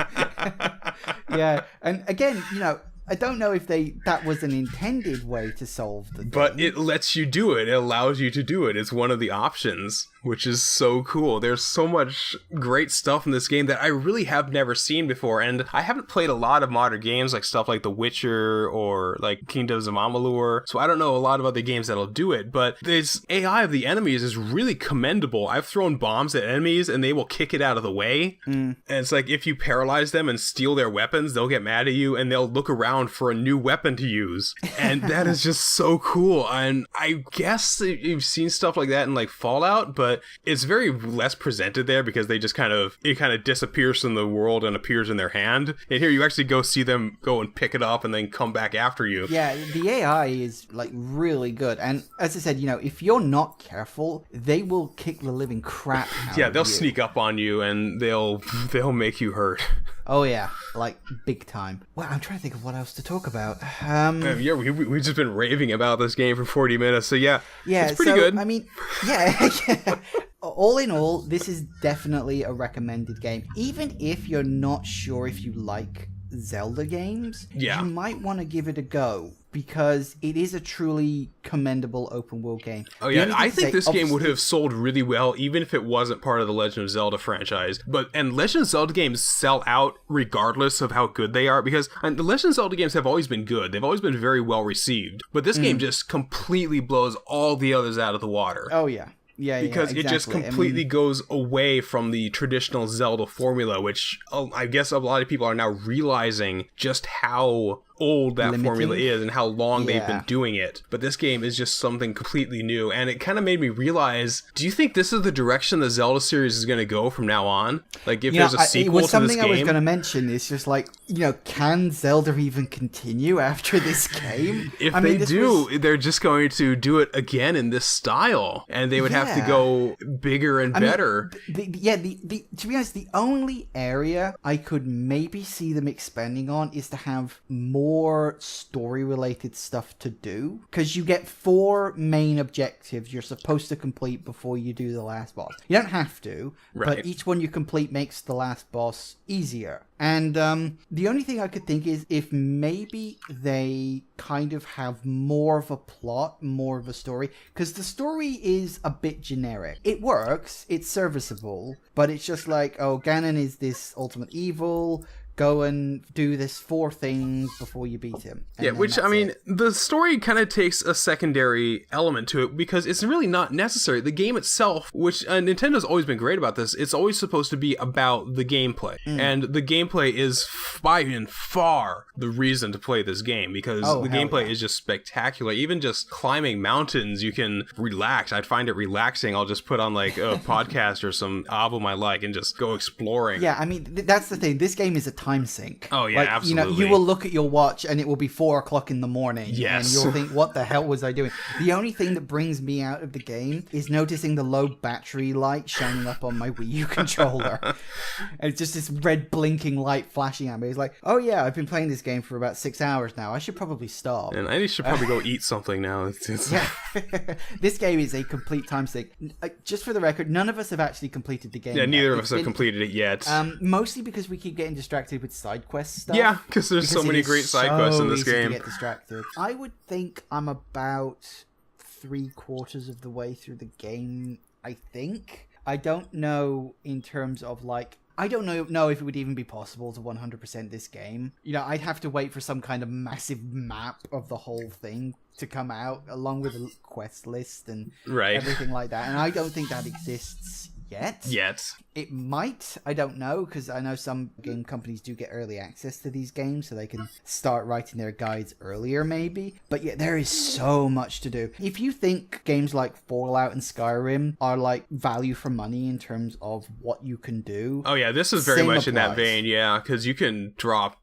B: Yeah, and again, you know, I don't know if that was an intended way to solve the thing.
A: But it lets you do it. It allows you to do it. It's one of the options, which is so cool. There's so much great stuff in this game that I really have never seen before. And I haven't played a lot of modern games, like stuff like The Witcher or like Kingdoms of Amalur. So I don't know a lot of other games that'll do it. But this AI of the enemies is really commendable. I've thrown bombs at enemies and they will kick it out of the way. And it's like, if you paralyze them and steal their weapons, they'll get mad at you and they'll look around for a new weapon to use, and that is just so cool. And I guess you've seen stuff like that in like Fallout, but it's very less presented there because they just kind of disappears from the world and appears in their hand. And here you actually go see them go and pick it up and then come back after you.
B: Yeah, the AI is like really good, and as I said, you know, if you're not careful, they will kick the living crap out
A: yeah,
B: of
A: they'll
B: you.
A: Sneak up on you and they'll make you hurt.
B: Oh yeah, like big time. Well, I'm trying to think of what else to talk about.
A: Yeah, we've just been raving about this game for 40 minutes, so yeah, it's pretty good.
B: I mean, yeah. All in all, this is definitely a recommended game. Even if you're not sure if you like Zelda games, you might want to give it a go, because it is a truly commendable open world game.
A: Oh yeah, I think this game would have sold really well even if it wasn't part of the Legend of Zelda franchise. And Legend of Zelda games sell out regardless of how good they are, because the Legend of Zelda games have always been good. They've always been very well received. But this game just completely blows all the others out of the water.
B: Oh yeah.
A: because it just completely goes away from the traditional Zelda formula, which I guess a lot of people are now realizing just how old that formula is and how long they've been doing it. But this game is just something completely new, and it kind of made me realize, do you think this is the direction the Zelda series is going to go from now on? Like, if there's a sequel to this game?
B: It was something I was going to mention. It's just like, can Zelda even continue after this game?
A: If they're just going to do it again in this style, and they would have to go bigger and better.
B: To be honest, the only area I could maybe see them expanding on is to have more story-related stuff to do, because you get 4 main objectives you're supposed to complete before you do the last boss. You don't have to, but each one you complete makes the last boss easier. And the only thing I could think is if maybe they kind of have more of a plot, more of a story, because the story is a bit generic. It works, it's serviceable, but it's just like, Ganon is this ultimate evil, go and do this 4 things before you beat him.
A: Which, I mean, the story kind of takes a secondary element to it because it's really not necessary. The game itself, which Nintendo's always been great about this, it's always supposed to be about the gameplay. And the gameplay is by and far the reason to play this game, because the gameplay is just spectacular. Even just climbing mountains, you can relax. I'd find it relaxing. I'll just put on like a podcast or some album I like and just go exploring.
B: Yeah, I mean, that's the thing. This game is a time sink.
A: Oh yeah, absolutely.
B: You will look at your watch and it will be 4:00 in the morning.
A: Yes.
B: And you'll think, what the hell was I doing? The only thing that brings me out of the game is noticing the low battery light shining up on my Wii U controller. And it's just this red blinking light flashing at me. It's like, oh yeah, I've been playing this game for about 6 hours now. I should probably stop.
A: And I should probably go eat something now.
B: Yeah. This game is a complete time sink. Just for the record, none of us have actually completed the game.
A: Yeah, neither of us have completed it yet.
B: Mostly because we keep getting distracted with side quest stuff.
A: Yeah, because there's so many great side quests in this game.
B: To get distracted. I would think I'm about 3/4 of the way through the game, I think. I don't know in terms of like, I don't know if it would even be possible to 100% this game. I'd have to wait for some kind of massive map of the whole thing to come out, along with a quest list and everything like that. And I don't think that exists yet. It might. I don't know, because I know some game companies do get early access to these games, so they can start writing their guides earlier, maybe. But yeah, there is so much to do. If you think games like Fallout and Skyrim are like value for money in terms of what you can do...
A: Oh yeah, this is very much in that vein, yeah, because you can drop...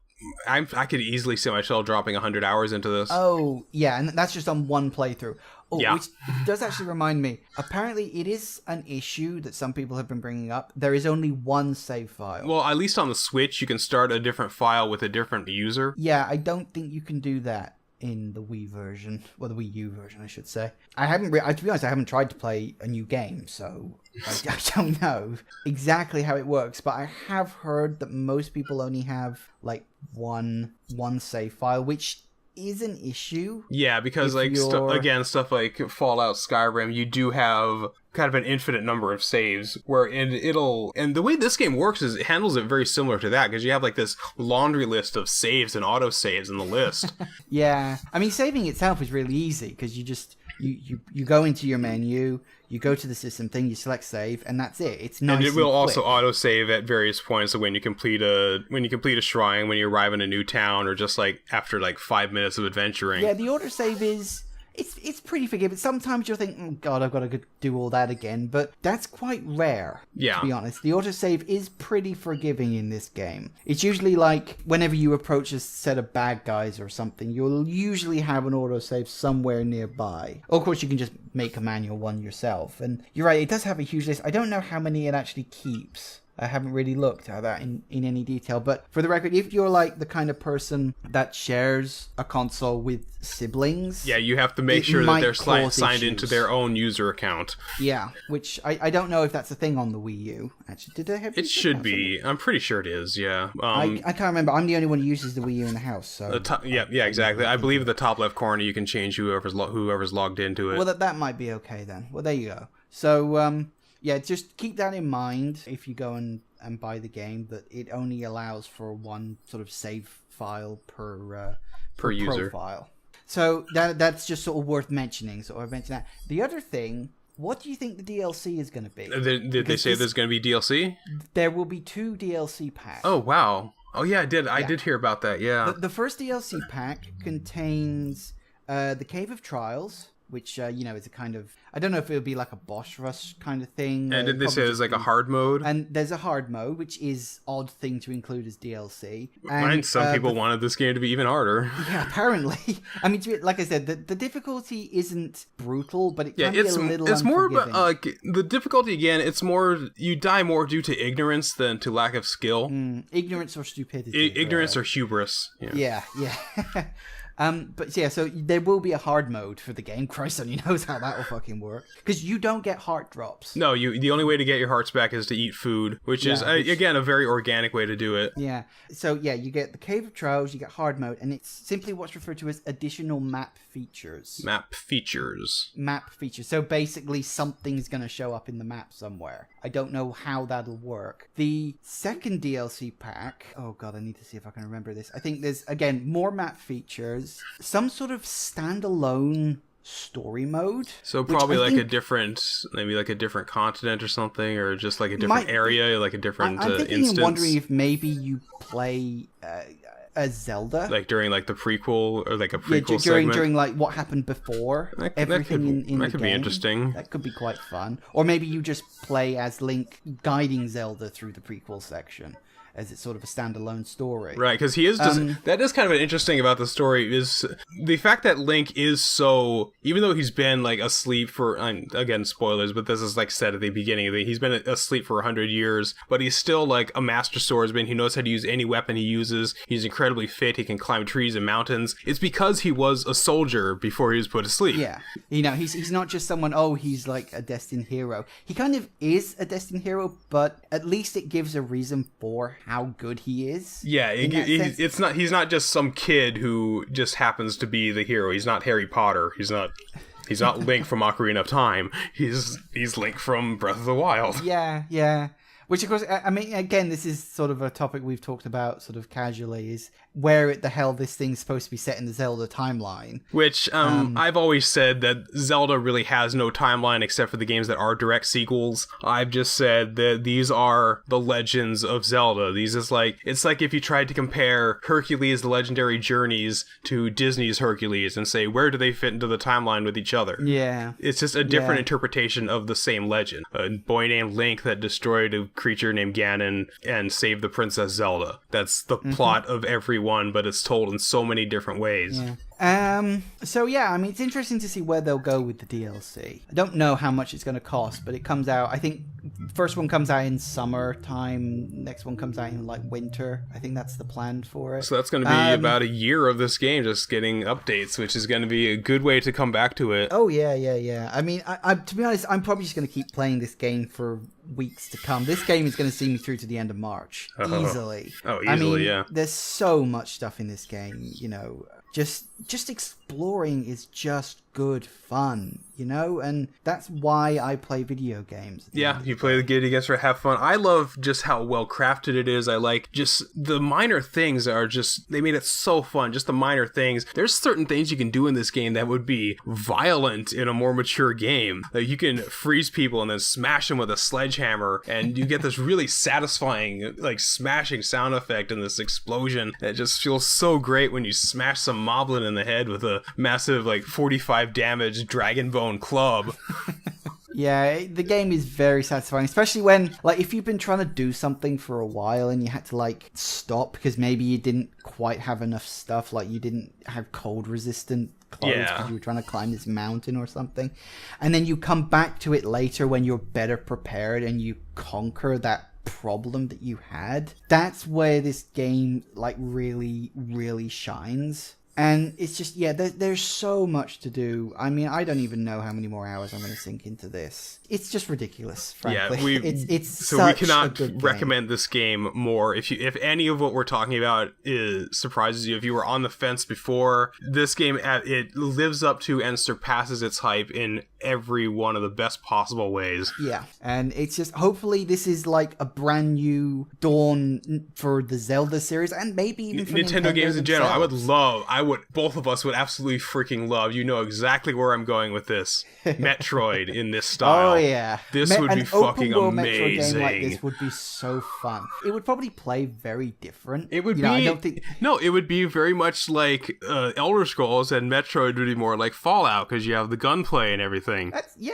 A: I could easily see myself dropping 100 hours into this.
B: Oh, yeah, and that's just on one playthrough. Which does actually remind me, apparently it is an issue that some people have been bringing up. There is only one save file.
A: Well, at least on the Switch, you can start a different file with a different user.
B: Yeah, I don't think you can do that in the Wii version, or the Wii U version, I should say. To be honest, I haven't tried to play a new game, so I don't know exactly how it works, but I have heard that most people only have like one save file, which is an issue.
A: Yeah, because like stuff like Fallout, Skyrim, you do have kind of an infinite number of saves and the way this game works is it handles it very similar to that, because you have like this laundry list of saves and auto saves in the list.
B: Yeah, I mean, saving itself is really easy, because you just you go into your menu, you go to the system thing, you select save, and that's it. It's nice. And it will
A: also autosave at various points. So when you complete a shrine, when you arrive in a new town, or just like after like 5 minutes of adventuring.
B: Yeah, the autosave is it's pretty forgiving. Sometimes you'll think, oh God, I've got to do all that again, but that's quite rare.
A: Yeah.
B: To be honest, the autosave is pretty forgiving in this game. It's usually like whenever you approach a set of bad guys or something, you'll usually have an autosave somewhere nearby. Of course, you can just make a manual one yourself. And you're right, it does have a huge list. I don't know how many it actually keeps. I haven't really looked at that in any detail. But for the record, if you're like the kind of person that shares a console with siblings...
A: Yeah, you have to make sure that they're signed into their own user account.
B: Yeah, which I don't know if that's a thing on the Wii U. Actually, did they have...
A: It should be. I'm pretty sure it is, yeah.
B: I can't remember. I'm the only one who uses the Wii U in the house, so...
A: Yeah, exactly. I believe at the top left corner you can change whoever's logged into it.
B: Well, that might be okay then. Well, there you go. So, yeah, just keep that in mind if you go and buy the game, that it only allows for one sort of save file per user profile. So that's just sort of worth mentioning. So I mentioned that. The other thing what do you think the DLC is going to be?
A: Did they say there's going to be DLC?
B: There will be 2 DLC packs.
A: Oh, wow. Oh, yeah, I did. I did hear about that, yeah.
B: The first DLC pack contains the Cave of Trials, which, is a kind of... I don't know if it would be like a boss rush kind of thing.
A: And did they say there's like a hard mode?
B: And there's a hard mode, which is odd thing to include as DLC.
A: And some people wanted this game to be even harder.
B: Yeah, apparently. I mean, like I said, the difficulty isn't brutal, but it can be a little
A: it's more about the difficulty again. It's more you die more due to ignorance than to lack of skill.
B: Ignorance or stupidity.
A: Ignorance or hubris.
B: Yeah. But yeah, so there will be a hard mode for the game. Christ only knows how that will fucking work. Because you don't get heart drops.
A: No, the only way to get your hearts back is to eat food, which is, again, a very organic way to do it.
B: Yeah. So yeah, you get the Cave of Trials, you get hard mode, and it's simply what's referred to as additional map features.
A: Map features.
B: So basically something's going to show up in the map somewhere. I don't know how that'll work. The second DLC pack... Oh god, I need to see if I can remember this. I think there's, again, more map features. Some sort of standalone story mode.
A: So probably maybe like a different continent or something, or just like a different area, like a different
B: I'm thinking
A: instance.
B: And wondering if maybe you play... as Zelda,
A: like during like the prequel or like a prequel segment.
B: during like what happened before everything in the game.
A: That could be interesting.
B: That could be quite fun. Or maybe you just play as Link guiding Zelda through the prequel section, as it's sort of a standalone story.
A: Right, because he is just... that is kind of interesting about the story, is the fact that Link is so... Even though he's been, like, asleep for... again, spoilers, but this is, like, said at the beginning. He's been asleep for 100 years, but he's still, like, a master swordsman. He knows how to use any weapon he uses. He's incredibly fit. He can climb trees and mountains. It's because he was a soldier before he was put to sleep.
B: Yeah. He's not just someone, he's, like, a destined hero. He kind of is a destined hero, but at least it gives a reason for how good he is.
A: Yeah, he's not just some kid who just happens to be the hero. He's not Harry Potter. He's not Link from Ocarina of Time. He's Link from Breath of the Wild.
B: Yeah. Which, of course, I mean, again, this is sort of a topic we've talked about sort of casually, is where the hell this thing's supposed to be set in the Zelda timeline.
A: Which, I've always said that Zelda really has no timeline except for the games that are direct sequels. I've just said that these are the Legends of Zelda. It's like if you tried to compare Hercules, the Legendary Journeys, to Disney's Hercules and say, where do they fit into the timeline with each other?
B: Yeah.
A: It's just a different interpretation of the same legend. A boy named Link that destroyed a creature named Ganon and saved the Princess Zelda. That's the plot of every one, but it's told in so many different ways.
B: Yeah. So yeah, I mean, it's interesting to see where they'll go with the DLC. I don't know how much it's going to cost, but it comes out, I think, first one comes out in summertime, next one comes out in like winter. I think that's the plan for it.
A: So that's going to be about a year of this game just getting updates, which is going to be a good way to come back to it.
B: Oh yeah. I mean, I to be honest, I'm probably just going to keep playing this game for weeks to come. This game is going to see me through to the end of March. Easily.
A: Oh, easily, yeah.
B: There's so much stuff in this game, just exploring is just good fun, and that's why I play video games.
A: Yeah, you play the video games for have fun. I love just how well crafted it is. I like just the minor things they made it so fun, just the minor things. There's certain things you can do in this game that would be violent in a more mature game. Like you can freeze people and then smash them with a sledgehammer, and you get this really satisfying, like, smashing sound effect and this explosion that just feels so great when you smash some moblin in the head with a massive, like, 45 damage dragon bone club.
B: Yeah, the game is very satisfying, especially when, like, if you've been trying to do something for a while and you had to, like, stop because maybe you didn't quite have enough stuff, like you didn't have cold resistant clothes because you were trying to climb this mountain or something, and then you come back to it later when you're better prepared and you conquer that problem that you had. That's where this game, like, really, really shines. And it's just, there's so much to do. I mean, I don't even know how many more hours I'm going to sink into this. It's just ridiculous, frankly. Yeah,
A: so we cannot recommend this game more. If any of what we're talking about surprises you, if you were on the fence before, this game, it lives up to and surpasses its hype in every one of the best possible ways.
B: Yeah, and it's just, hopefully this is like a brand new dawn for the Zelda series, and maybe even for Nintendo
A: games in general. I both of us would absolutely freaking love. You know exactly where I'm going with this. Metroid in this style.
B: Oh yeah,
A: this would be fucking amazing.
B: Metroid game like this would be so fun. It would probably play very different.
A: It would it would be very much like Elder Scrolls, and Metroid would be more like Fallout because you have the gunplay and everything.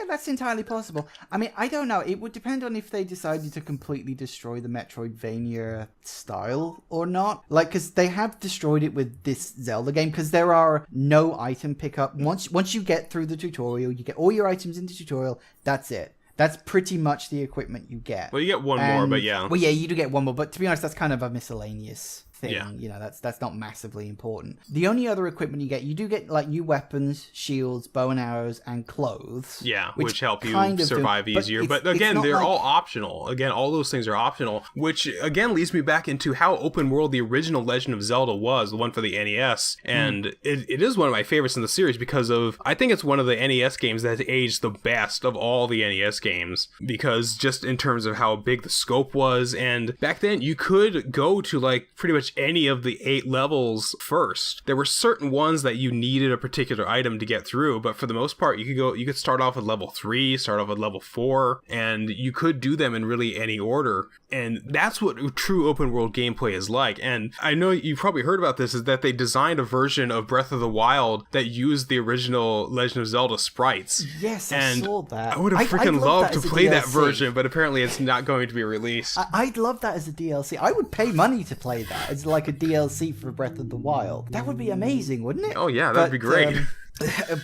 B: That's entirely possible. I mean, I don't know. It would depend on if they decided to completely destroy the Metroidvania style or not. Like, because they have destroyed it with this Zelda game, because there are no item pickup. Once you get through the tutorial, you get all your items in the tutorial. That's it. That's pretty much the equipment you get.
A: Well, you get one more, but yeah.
B: Well, yeah, you do get one more, but to be honest, that's kind of a miscellaneous thing.
A: Yeah.
B: You know, that's not massively important. The only other equipment you do get like new weapons, shields, bow and arrows, and clothes.
A: Yeah, which help you survive easier. But again, they're all optional. Again, all those things are optional, which again leads me back into how open world the original Legend of Zelda was, the one for the NES. And it is one of my favorites in the series because I think it's one of the NES games that has aged the best of all the NES games, because just in terms of how big the scope was. And back then you could go to like pretty much any of the 8 levels first. There were certain ones that you needed a particular item to get through, but for the most part you could start off at level 3, start off at level 4, and you could do them in really any order. And that's what true open world gameplay is like. And I know you probably heard about this, is that they designed a version of Breath of the Wild that used the original Legend of Zelda sprites.
B: Yes, I saw that.
A: I would have freaking loved to play that version, but apparently it's not going to be released.
B: I'd love that as a DLC. I would pay money to play that as like a DLC for Breath of the Wild. That would be amazing, wouldn't it?
A: Oh yeah, that'd be great.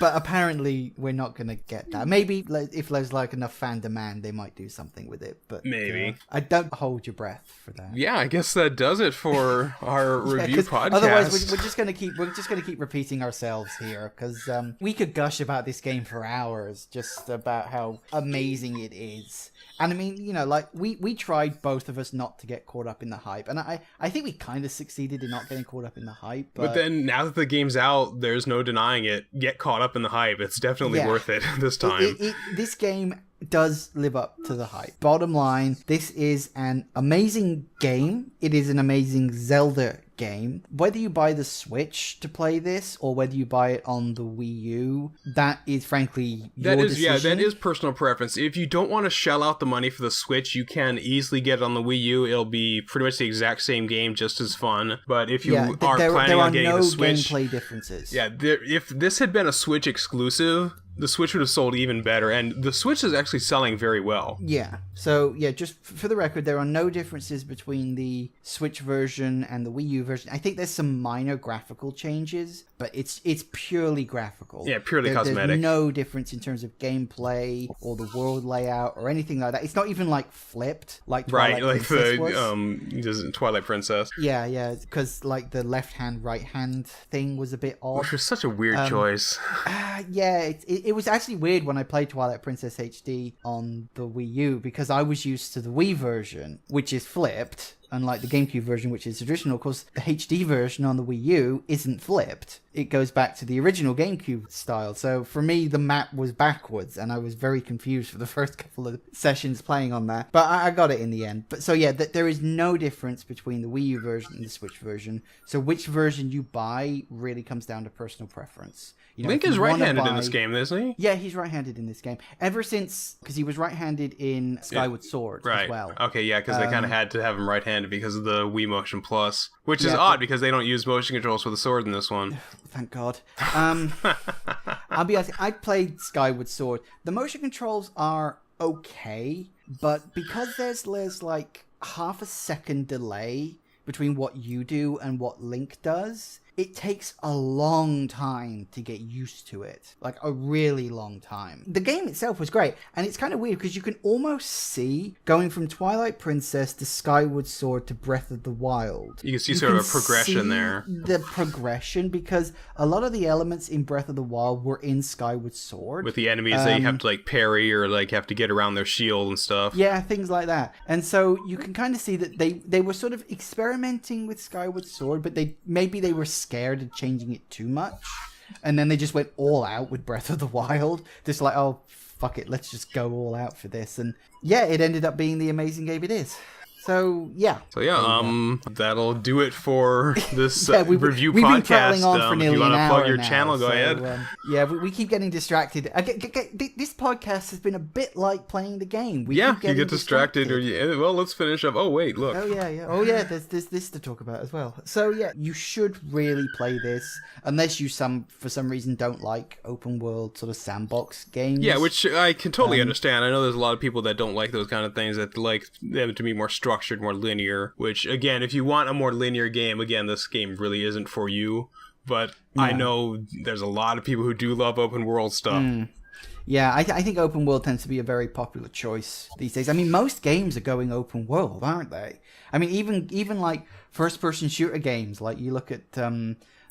B: But apparently we're not going to get that. Maybe if there's like enough fan demand, they might do something with it. But
A: maybe.
B: I don't hold your breath for that.
A: Yeah, I guess that does it for our review podcast.
B: Otherwise, we're just going to keep repeating ourselves here, because we could gush about this game for hours, just about how amazing it is. And I mean, you know, like we tried, both of us, not to get caught up in the hype, and I think we kind of succeeded in not getting caught up in the hype.
A: But then now that the game's out, there's no denying it. Get caught up in the hype. It's definitely worth it this time.
B: This game does live up to the hype. Bottom line, this is an amazing game. It is an amazing Zelda game. Whether you buy the Switch to play this or whether you buy it on the Wii U, that is frankly your decision.
A: Yeah, that is personal preference. If you don't want to shell out the money for the Switch, you can easily get it on the Wii U. It'll be pretty much the exact same game, just as fun. But if you are planning on getting the Switch,
B: gameplay differences.
A: Yeah, if this had been a Switch exclusive, the Switch would have sold even better, and the Switch is actually selling very well.
B: Yeah. So, yeah, just for the record, there are no differences between the Switch version and the Wii U version. I think there's some minor graphical changes, but it's purely graphical.
A: Yeah, purely cosmetic.
B: There's no difference in terms of gameplay or the world layout or anything like that. It's not even, like, flipped, like Twilight Princess was.
A: Twilight Princess.
B: Yeah, because, like, the left-hand, right-hand thing was a bit odd.
A: Which was such a weird choice.
B: Yeah, it was actually weird when I played Twilight Princess HD on the Wii U, because I was used to the Wii version, which is flipped, unlike the GameCube version, which is traditional. Of course, the HD version on the Wii U isn't flipped. It goes back to the original GameCube style. So for me, the map was backwards, and I was very confused for the first couple of sessions playing on that. But I got it in the end. But so yeah, there is no difference between the Wii U version and the Switch version. So which version you buy really comes down to personal preference. You know,
A: Link is right-handed in this game, isn't he?
B: Yeah, he's right-handed in this game. Ever since, because he was right-handed in Skyward Sword as well.
A: Okay, yeah, because they kind of had to have him right-handed because of the Wii Motion Plus, which is odd because they don't use motion controls for the sword in this one.
B: Thank God. I'll be honest, I played Skyward Sword. The motion controls are okay, but because there's like half a second delay between what you do and what Link does, it takes a long time to get used to it. Like, a really long time. The game itself was great, and it's kind of weird because you can almost see going from Twilight Princess to Skyward Sword to Breath of the Wild.
A: You can see sort of a progression there.
B: The progression, because a lot of the elements in Breath of the Wild were in Skyward Sword.
A: With the enemies that you have to, like, parry or, like, have to get around their shield and stuff.
B: Yeah, things like that. And so you can kind of see that they were sort of experimenting with Skyward Sword, but maybe they were scared of changing it too much, and then they just went all out with Breath of the Wild, just like, oh fuck it, let's just go all out for this. And yeah, it ended up being the amazing game it is. So yeah.
A: That'll do it for this review
B: we've
A: podcast.
B: Been prattling on for nearly
A: if you want
B: an
A: to plug
B: hour
A: your
B: now,
A: channel, go ahead.
B: We keep getting distracted. This podcast has been a bit like playing the game.
A: You get distracted. Well, let's finish up. Oh wait, look.
B: Oh yeah. There's this to talk about as well. So yeah, you should really play this unless you for some reason don't like open world sort of sandbox games.
A: Yeah, which I can totally understand. I know there's a lot of people that don't like those kind of things, that like them to be more structured, more linear. Which again, if you want a more linear game, again, this game really isn't for you. But I know there's a lot of people who do love open world stuff.
B: Yeah, I think open world tends to be a very popular choice these days. I mean, most games are going open world, aren't they? I mean, even like first-person shooter games, like you look at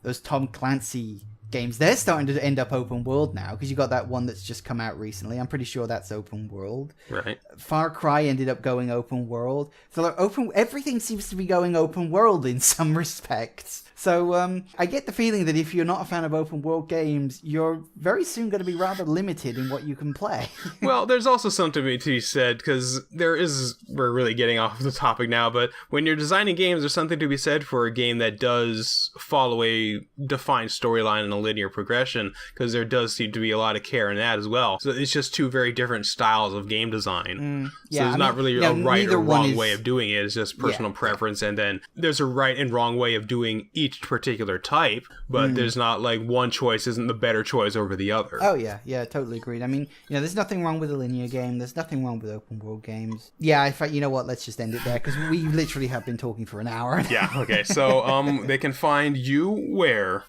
B: those Tom Clancy games, they're starting to end up open world now, because you got that one that's just come out recently. I'm pretty sure that's open world.
A: Right.
B: Far Cry ended up going open world. So like, everything seems to be going open world in some respects. So I get the feeling that if you're not a fan of open world games, you're very soon going to be rather limited in what you can play. Well,
A: there's also something to be said, because we're really getting off the topic now, but when you're designing games, there's something to be said for a game that does follow a defined storyline and a linear progression, because there does seem to be a lot of care in that as well. So it's just two very different styles of game design. So there's not really a right or wrong way of doing it. It's just personal preference, and then there's a right and wrong way of doing each particular type, but there's not like one choice isn't the better choice over the other.
B: Oh yeah, totally agreed. I mean, there's nothing wrong with a linear game. There's nothing wrong with open world games. Yeah, in fact, you know what? Let's just end it there, because we literally have been talking for an hour.
A: Yeah. Okay. So they can find you where?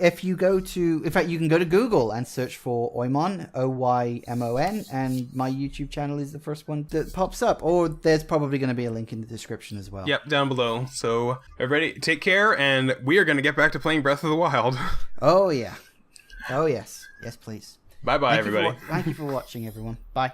B: If you go to, in fact, you can go to Google and search for Oymon, Oymon, and my YouTube channel is the first one that pops up. Or there's probably going to be a link in the description as well.
A: Yep, down below. So everybody, take care. And we are going to get back to playing Breath of the Wild.
B: Oh, yeah. Oh, yes. Yes, please.
A: Bye-bye, everybody.
B: Thank you for watching, everyone. Bye.